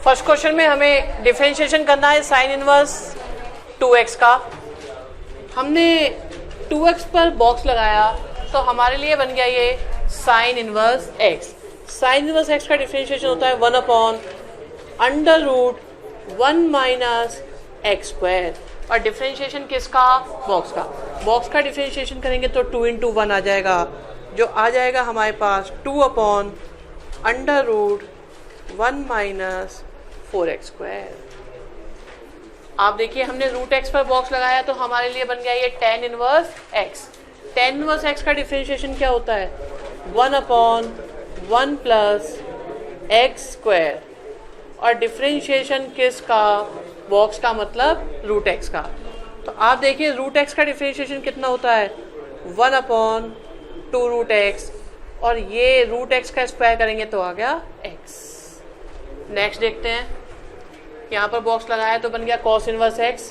First question में हमें differentiation करना है साइन इनवर्स 2x का। हमने 2x पर बॉक्स लगाया तो हमारे लिए बन गया ये sign inverse x। Sign inverse x का डिफरेंशिएशन होता है 1/√1 माइनस एक्स स्क्वायर। और डिफरेंशिएशन किसका? बॉक्स का। बॉक्स का डिफरेंशिएशन करेंगे तो 2 × 1 आ जाएगा, जो आ जाएगा हमारे पास 2/√1 माइनस 4x स्क्वायर। आप देखिए हमने √x पर बॉक्स लगाया तो हमारे लिए बन गया ये tan inverse x। tan inverse x का डिफरेंशिएशन क्या होता है? 1/1 प्लस एक्स स्क्वायर। और डिफरेंशिएशन किसका? बॉक्स का, मतलब √x का। तो आप देखिए √x का डिफरेंशिएशन कितना होता है? 1/2√x। और ये √x का स्क्वायर करेंगे तो आ गया x। नेक्स्ट देखते हैं, यहाँ पर बॉक्स लगाया तो बन गया cos inverse x।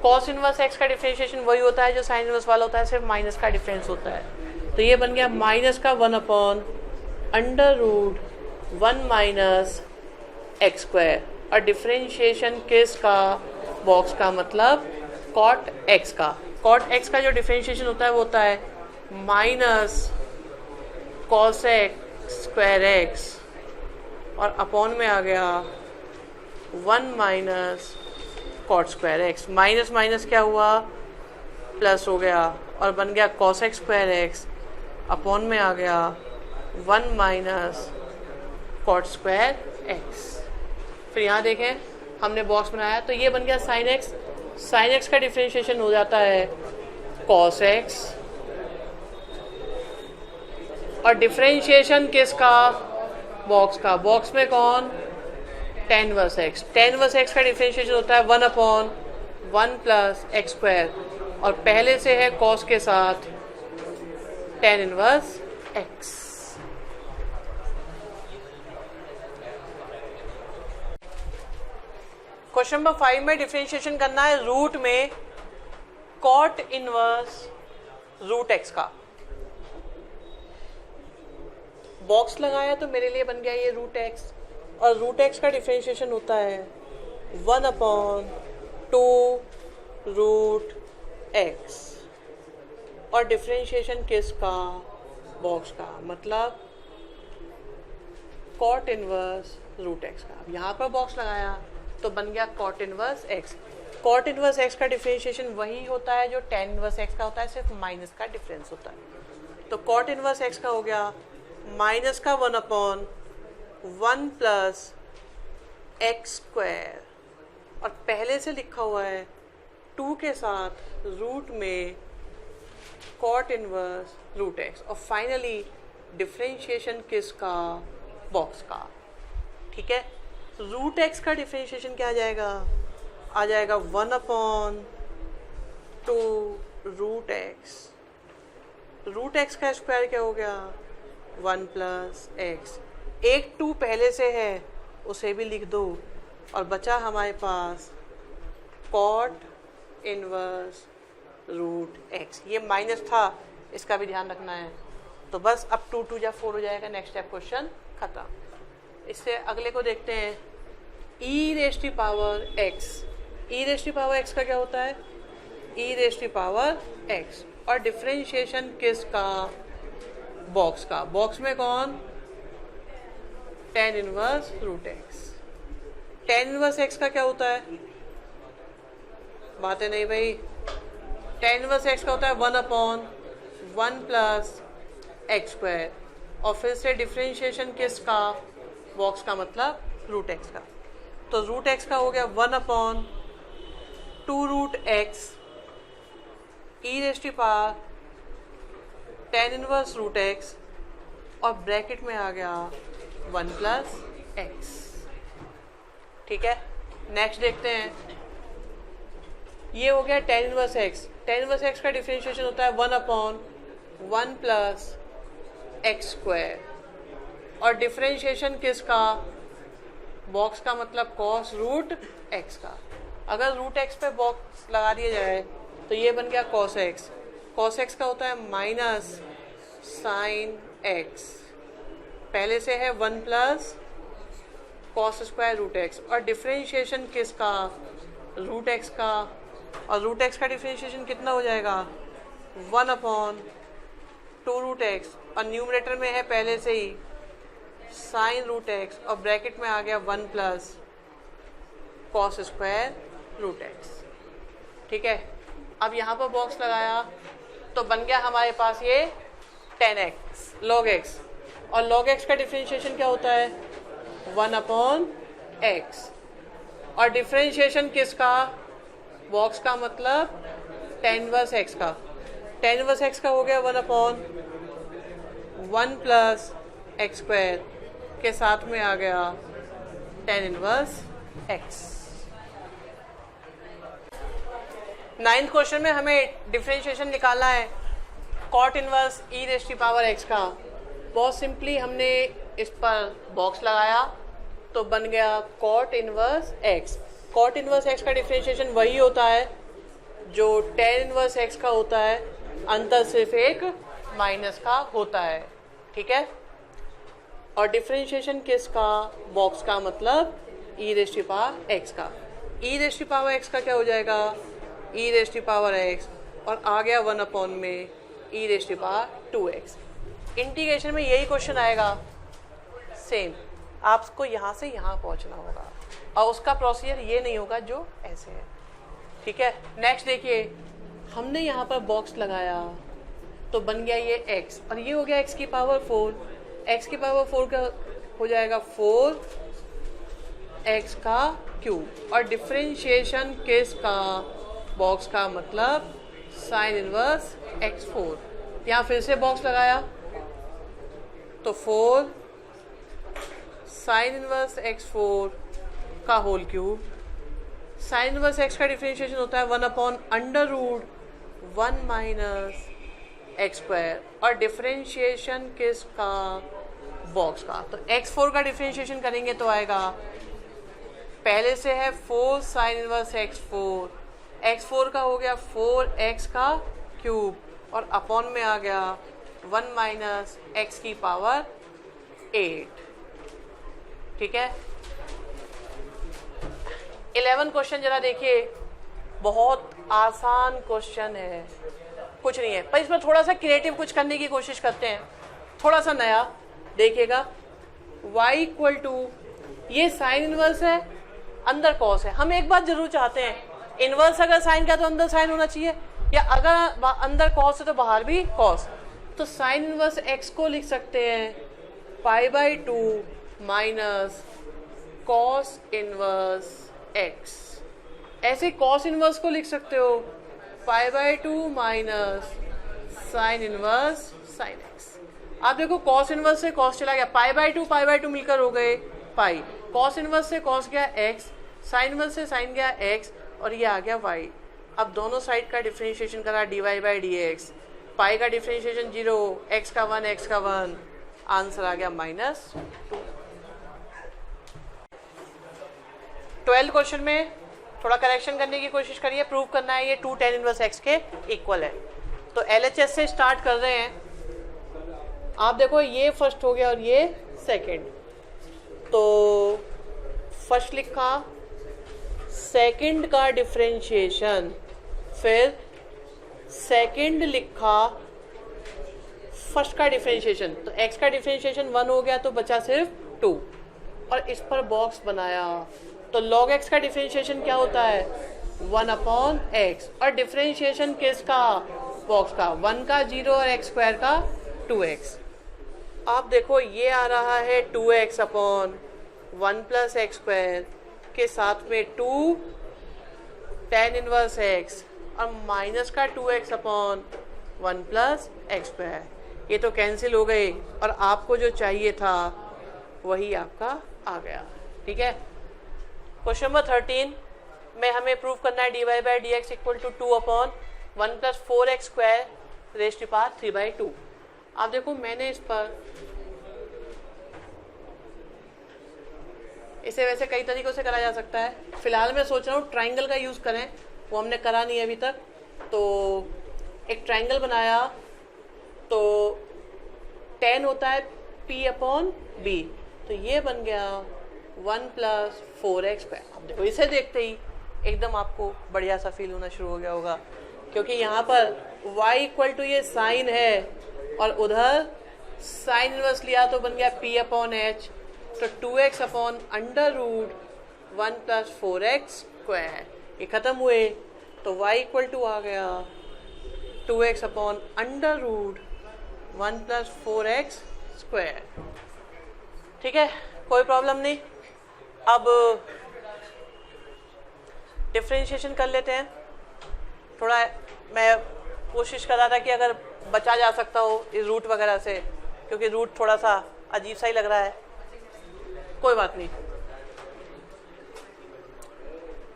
cos inverse x का डिफरेंशिएशन वही होता है जो साइन इनवर्स वाला होता है, सिर्फ माइनस का डिफरेंस होता है। तो ये बन गया माइनस का 1/√1 माइनस एक्स स्क्वायर। और डिफरेंशिएशन किसका? बॉक्स का, मतलब cot x का। cot x का जो डिफरेंशिएशन होता है वो होता है minus cos x square x और अपॉन में आ गया 1 minus cot square x। Minus minus क्या हुआ? प्लस हो गया और बन गया cos x square x upon में आ गया 1 माइनस cot स्क्वायर x। फिर यहाँ देखें हमने बॉक्स बनाया तो ये बन गया साइन x। साइन x का डिफरेंशिएशन हो जाता है cos x। और डिफरेंशिएशन किसका? बॉक्स का। बॉक्स में कौन? tan inverse x। tan inverse x का डिफरेंशिएशन होता है 1/1 प्लस एक्स स्क्वायर। और पहले से है cos के साथ tan inverse x। Question number 5 में डिफरेंशिएशन करना है रूट में cot इनवर्स √x का। बॉक्स लगाया तो मेरे लिए बन गया ये √x। और √x का डिफरेंशिएशन होता है 1/2√x। और डिफरेंशिएशन किसका? बॉक्स का, मतलब cot इनवर्स √x का। यहाँ पर बॉक्स लगाया तो बन गया cot inverse x। cot inverse x का डिफरेंशिएशन वही होता है जो tan इनवर्स x का होता है, सिर्फ माइनस का डिफरेंस होता है। तो cot इनवर्स x का हो गया माइनस का 1/1 प्लस एक्स स्क्वायर। और पहले से लिखा हुआ है 2 के साथ रूट में cot इनवर्स √x। और फाइनली डिफरेंशिएशन किसका? बॉक्स का। ठीक है, √x का डिफरेंशिएशन क्या आ जाएगा? आ जाएगा 1/2√x। √x का स्क्वायर क्या हो गया? 1 प्लस एक्स। एक 2 पहले से है उसे भी लिख दो और बचा हमारे पास cot इनवर्स √x। ये माइनस था, इसका भी ध्यान रखना है। तो बस अब 2 × 2 = 4 हो जाएगा। नेक्स्ट स्टेप क्वेश्चन खत्म। इससे अगले को देखते हैं, e⁻x। e⁻x का क्या होता है? e⁻x। और डिफरेंशिएशन किसका? बॉक्स का। बॉक्स में कौन? tan inverse √x। tan inverse x का क्या होता है? बातें नहीं भाई। tan इनवर्स x का होता है 1/1 प्लस एक्स स्क्वायर। और फिर से डिफरेंशिएशन किसका? बॉक्स का, मतलब √x का। तो √x का हो गया 1/2√x e⁻ tan inverse √x। और ब्रैकेट में आ गया 1 प्लस एक्स। ठीक है, नेक्स्ट देखते हैं। ये हो गया tan inverse x। tan inverse x का डिफरेंशिएशन होता है 1/1 प्लस एक्स स्क्वायर। और डिफरेंशिएशन किसका? बॉक्स का, मतलब cos √x का। अगर √x पे बॉक्स लगा दिया जाए तो ये बन गया cos x। cos x का होता है माइनस sin x। पहले से है 1 plus cos square root x, और डिफरेंशिएशन किसका, रूट एक्स का, और रूट एक्स का डिफरेंशिएशन कितना हो जाएगा 1/2 रूट एक्स, और न्यूमरेटर में है पहले से ही साइन रूट एक्स, और ब्रैकेट में आ गया 1 plus cos square root x. ठीक है, अब यहाँ पर बॉक्स लगाया तो बन गया हमारे पास ये 10x log x, और log x का डिफरेंशिएशन क्या होता है 1/x, और डिफरेंशिएशन किसका, बॉक्स का मतलब tan इनवर्स x का, tan इनवर्स x का हो गया 1/1 प्लस एक्स स्क्वायर के साथ में आ गया tan inverse x। 9th question में हमें डिफरेंशिएशन निकालना है cot inverse e raise to power x का। बहुत सिंपली हमने इस पर बॉक्स लगाया तो बन गया cot inverse x. Cot inverse x का डिफरेंशिएशन वही होता है जो टेन इनवर्स एक्स का होता है, अंतर सिर्फ एक माइनस का होता है। ठीक है, और डिफरेंशिएशन किसका, बॉक्स का मतलब e raise to power x का। E raise to power x का क्या हो जाएगा e raise to power x, और आ गया 1 में e raise to power 2x। Integration में यही क्वेश्चन आएगा सेम, आपको यहाँ से यहाँ पहुँचना होगा और उसका प्रोसीजर ये नहीं होगा जो ऐसे है। ठीक है, नेक्स्ट देखिए, हमने यहाँ पर बॉक्स लगाया तो बन गया ये x, और ये हो गया x की पावर 4। x की पावर 4 का हो जाएगा 4x का क्यूब, और डिफरेंशिएशन किस का, बॉक्स का मतलब साइन इनवर्स x4। यहाँ फिर से बॉक्स लगाया तो 4 साइन इनवर्स x4 का whole cube. Sine inverse x का डिफरेंशिएशन होता है 1/√1 माइनस एक्स स्क्वायर, और डिफरेंशिएशन किसका, बॉक्स का। तो x4 का डिफरेंशिएशन करेंगे तो आएगा, पहले से है 4 साइन इनवर्स x4, x4 का हो गया 4x का क्यूब, और अपॉन में आ गया 1 माइनस एक्स की पावर 8। ठीक है, 11 क्वेश्चन जरा देखिए, बहुत आसान क्वेश्चन है, कुछ नहीं है, पर इसमें थोड़ा सा क्रिएटिव कुछ करने की कोशिश करते हैं, थोड़ा सा नया देखिएगा। y इक्वल टू, ये साइन इनवर्स है, अंदर कॉस है। हम एक बात जरूर चाहते हैं, इनवर्स अगर साइन का तो अंदर साइन होना चाहिए, या अगर अंदर कॉस है तो बाहर भी कॉस। तो साइन इनवर्स x को लिख सकते हैं π/2 माइनस कॉस इनवर्स x। ऐसे कॉस इनवर्स को लिख सकते हो π/2 minus sine inverse sine x। आप देखो कॉस इनवर्स से कॉस चला गया, π/2 मिलकर हो गए पाई, कॉस इनवर्स से कॉस गया x, साइन इनवर्स से साइन गया x, और ये आ गया y। अब दोनों साइड का डिफरेंशिएशन करा dy/dx, पाई का डिफरेंशिएशन 0, x का 1 x का 1, आंसर आ गया -2। 12 क्वेश्चन में थोड़ा करेक्शन करने की कोशिश करिए, प्रूव करना है ये 2 tan इनवर्स x के इक्वल है। तो LHS से स्टार्ट कर रहे हैं। आप देखो ये फर्स्ट हो गया और ये सेकंड, तो फर्स्ट लिखा, सेकंड का डिफरेंशिएशन, फिर सेकंड लिखा, फर्स्ट का डिफरेंशिएशन, तो x का डिफरेंशिएशन 1 हो गया तो बचा सिर्फ 2, और इस पर बॉक्स बनाया तो log x का डिफरेंशिएशन क्या होता है 1/x, और डिफरेंशिएशन किसका, बॉक्स का, 1 का 0 और x स्क्वायर का 2x। आप देखो ये आ रहा है 2x/1 प्लस एक्स स्क्वायर के साथ में 2 tan इनवर्स x, और माइनस का 2x/1 प्लस एक्स स्क्वायर। ये तो कैंसिल हो गए और आपको जो चाहिए था वही आपका आ गया। ठीक है, क्वेश्चन नंबर 13 में हमें प्रूव करना है dy/dx equal to 2/1 plus 4x square raise to power 3/2। आप देखो मैंने इस पर, इसे वैसे कई तरीकों से करा जा सकता है, फिलहाल मैं सोच रहा हूँ ट्राइंगल का यूज़ करें, वो हमने करा नहीं है अभी तक। तो एक ट्राइंगल बनाया तो tan होता है p/b, तो ये बन गया 1 प्लस 4x स्क्वायर। अब देखो इसे देखते ही एकदम आपको बढ़िया सा फील होना शुरू हो गया होगा, क्योंकि यहाँ पर y इक्वल टू ये साइन है और उधर साइन इनवर्स लिया तो बन गया p अपॉन एच, तो 2x upon under root 1 plus 4x square. ये खत्म हुए तो y इक्वल टू आ गया 2x upon under root 1 plus 4x square. ठीक है, कोई प्रॉब्लम नहीं। अब डिफरेंशिएशन कर लेते हैं। थोड़ा मैं कोशिश कर रहा था कि अगर बचा जा सकता हो इस रूट वगैरह से, क्योंकि रूट थोड़ा सा अजीब सा ही लग रहा है। कोई बात नहीं,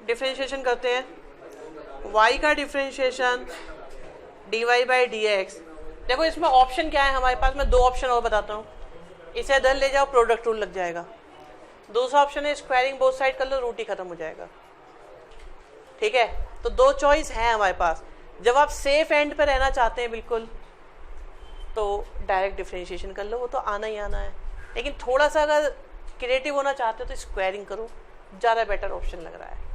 डिफरेंशिएशन करते हैं। y का differentiation dy by d x. देखो इसमें ऑप्शन क्या है हमारे पास, मैं दो ऑप्शन और बताता हूँ। इसे इधर ले जाओ, प्रोडक्ट रूल लग जाएगा। दूसरा ऑप्शन है स्क्वायरिंग बोथ साइड कर लो, रूट ही खत्म हो जाएगा। ठीक है, तो दो चॉइस है हमारे पास। जब आप सेफ एंड पे रहना चाहते हैं बिल्कुल, तो डायरेक्ट डिफरेंशिएशन कर लो, वो तो आना ही आना है। लेकिन थोड़ा सा अगर क्रिएटिव होना चाहते हो तो स्क्वायरिंग करो, ज़्यादा बेटर ऑप्शन लग रहा है।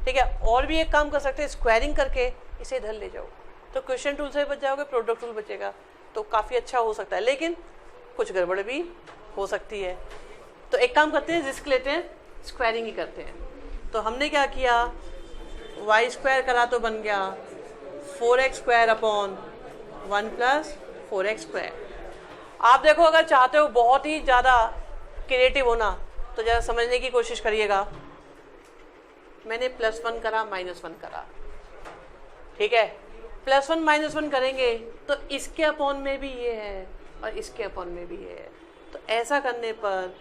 ठीक है, और भी एक काम कर सकते हैं, स्क्वायरिंग करके इसे इधर ले जाओ, तो क्वेश्चन टूल से बच जाओगे, प्रोडक्ट रूल बचेगा, तो काफ़ी अच्छा हो सकता है। लेकिन कुछ गड़बड़ भी हो सकती है, तो एक काम करते हैं, रिस्क लेते हैं, स्क्वायरिंग ही करते हैं। तो हमने क्या किया, वाई स्क्वायर करा तो बन गया 4x square upon 1 plus 4x square. आप देखो अगर चाहते हो बहुत ही ज़्यादा क्रिएटिव होना तो ज़रा समझने की कोशिश करिएगा। मैंने +1 करा, -1 करा। ठीक है, +1 -1 करेंगे तो इसके अपॉन में भी ये है और इसके अपॉन में भी ये है, तो ऐसा करने पर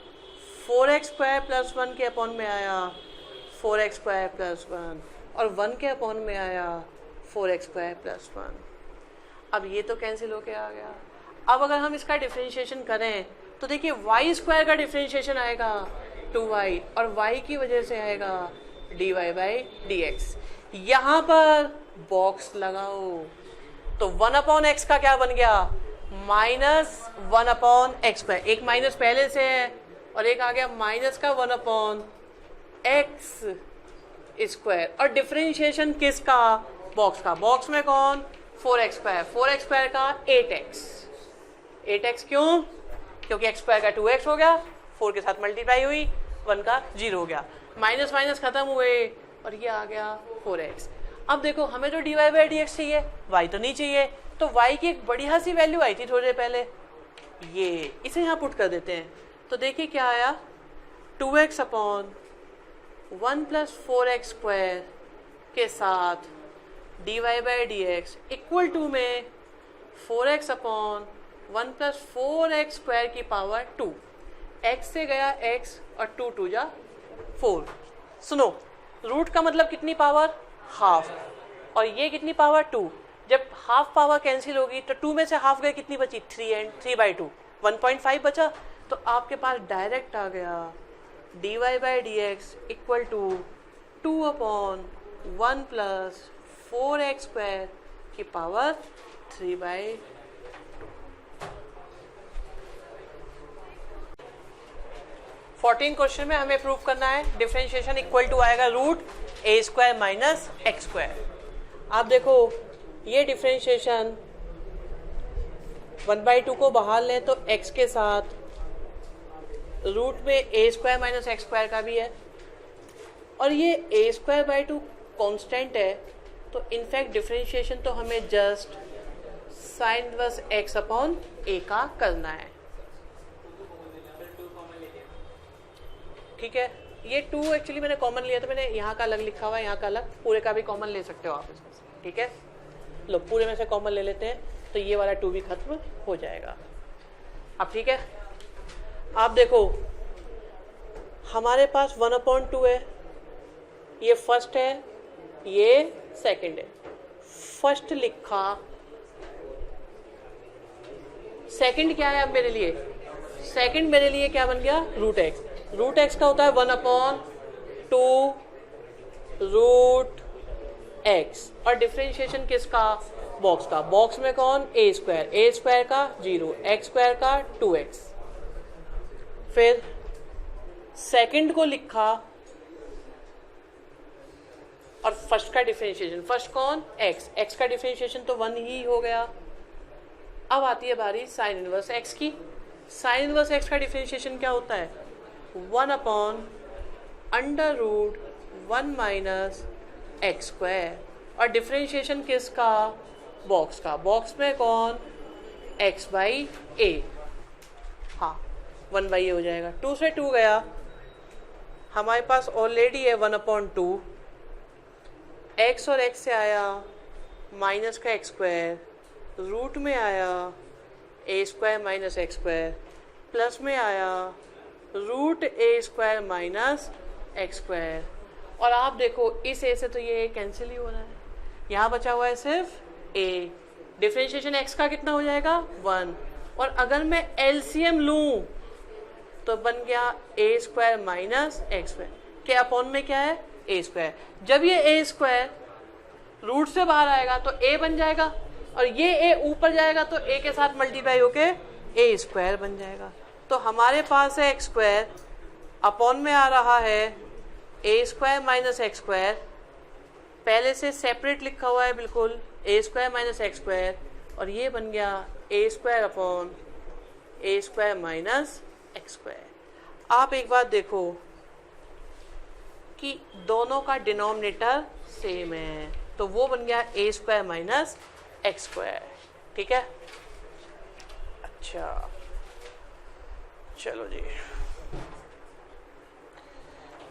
4x स्क्वायर प्लस 1 के अपॉन में आया 4x स्क्वायर प्लस 1 और 1 के अपॉन में आया 4x स्क्वायर प्लस 1। अब ये तो कैंसिल होके आ गया। अब अगर हम इसका डिफरेंशिएशन करें तो देखिए y स्क्वायर का डिफरेंशिएशन आएगा 2y और y की वजह से आएगा dy बाई डी एक्स। यहाँ पर बॉक्स लगाओ तो 1 अपॉन एक्स का क्या बन गया, -1 अपॉन एक्स स्क्वायर। एक माइनस पहले से है और एक आ गया माइनस का 1 अपॉन एक्स स्क्वायर। और डिफरेंशिएशन किसका, बॉक्स का। बॉक्स में कौन, 4x स्क्वायर। 4x स्क्वायर का 8x क्यों, क्योंकि x स्क्वायर का 2x हो गया, 4 के साथ मल्टीप्लाई हुई, 1 का 0 हो गया, माइनस माइनस खत्म हुए और ये आ गया 4x। अब देखो हमें तो dy बाई डी एक्स चाहिए, y तो नहीं चाहिए, तो y की एक बढ़िया सी वैल्यू आई थी थोड़ी देर पहले, ये इसे यहाँ पुट कर देते हैं। तो देखिए क्या आया, 2x upon 1 plus 4x square के साथ dy by d x equal to में 4x upon 1 plus 4x square की पावर 2। x से गया x और 2 2 जा 4। सुनो, रूट का मतलब कितनी पावर, हाफ, और ये कितनी पावर 2। जब हाफ पावर कैंसिल होगी तो 2 में से हाफ गए, कितनी बची 3 एंड 3/2, 1.5 बचा। तो आपके पास डायरेक्ट आ गया dy by d x equal to 2 upon 1 plus 4x square की पावर 3/2। क्वेश्चन में हमें प्रूव करना है डिफरेंशिएशन इक्वल टू आएगा root a square minus x square. आप देखो ये डिफरेंशिएशन 1/2 को बाहर लें तो x के साथ रूट में a square minus x square का भी है, और ये a स्क्वायर बाई 2 कॉन्स्टेंट है, तो इनफैक्ट डिफरेंशिएशन तो हमें just sign inverse x upon a का करना है। ठीक है, ये 2 एक्चुअली मैंने कॉमन लिया था, मैंने यहाँ का अलग लिखा हुआ है, यहाँ का अलग, पूरे का भी कॉमन ले सकते हो आप इसमें से। ठीक है, लो पूरे में से कॉमन ले लेते हैं तो ये वाला 2 भी खत्म हो जाएगा। अब ठीक है, आप देखो हमारे पास 1/2 है, ये फर्स्ट है, ये सेकंड है। फर्स्ट लिखा, सेकंड क्या है अब मेरे लिए, सेकंड मेरे लिए क्या बन गया, रूट एक्स। रूट एक्स का होता है 1/2 रूट एक्स, और डिफरेंशिएशन किसका, बॉक्स का। बॉक्स में कौन, a स्क्वायर का 0, x स्क्वायर का 2x। फिर सेकंड को लिखा और फर्स्ट का डिफरेंशिएशन, फर्स्ट कौन, एक्स, एक्स का डिफरेंशिएशन तो 1 ही हो गया। अब आती है बारी साइन इनवर्स एक्स की। साइन इनवर्स एक्स का डिफरेंशिएशन क्या होता है, 1 upon under root 1 minus x square, और डिफरेंशिएशन किसका, बॉक्स का, बॉक्स में कौन, एक्स बाई ए, हाँ 1 बाई ए हो जाएगा। 2 से 2 गया, हमारे पास ऑलरेडी है 1 अपॉन 2, एक्स और एक्स से आया माइनस का एक्स स्क्वायर, रूट में आया a square minus x square, plus में आया root a square minus x square. और आप देखो इस ए से तो ये कैंसिल ही हो रहा है, यहाँ बचा हुआ है सिर्फ ए। डिफरेंशिएशन एक्स का कितना हो जाएगा, 1। और अगर मैं एलसीएम लूँ तो बन गया a square minus x square, के अपॉन में क्या है, ए स्क्वायर। जब ये ए स्क्वायर रूट से बाहर आएगा तो ए बन जाएगा, और ये ए ऊपर जाएगा तो ए के साथ मल्टीप्लाई होके ए स्क्वायर बन जाएगा। तो हमारे पास है एक्स स्क्वायर, अपॉन में आ रहा है ए स्क्वायर माइनस एक्स स्क्वायर, पहले से सेपरेट लिखा हुआ है बिल्कुल, ए स्क्वायर माइनस एक्स स्क्वायर, और ये बन गया a square upon A square minus x square. आप एक बात देखो कि दोनों का डिनोमिनेटर सेम है, तो वो बन गया a square minus x square, ठीक है। अच्छा चलो जी,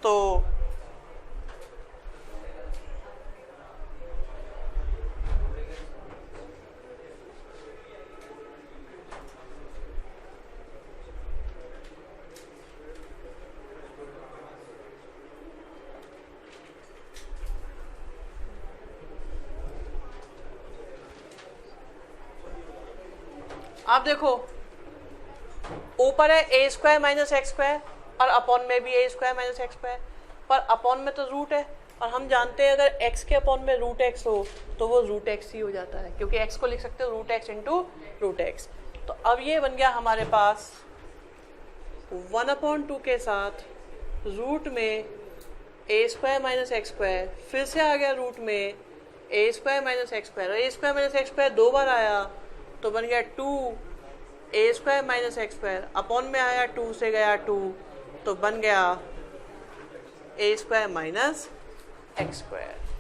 तो आप देखो ऊपर है ए स्क्वायर माइनस एक्स स्क्वायर और अपॉन में भी ए स्क्वायर माइनस एक्स स्क्वायर, पर अपॉन में तो रूट है, और हम जानते हैं अगर एक्स के अपॉन में रूट एक्स हो तो वो रूट एक्स ही हो जाता है, क्योंकि एक्स को लिख सकते हो root x into root x. तो अब ये बन गया हमारे पास 1 अपॉन 2 के साथ रूट में a square minus x square, फिर से आ गया रूट में a square minus x square, और a square minus x square 2 बार आया तो बन गया 2 a square minus x square, upon में आया 2 से गया 2 तो बन गया a square minus x square.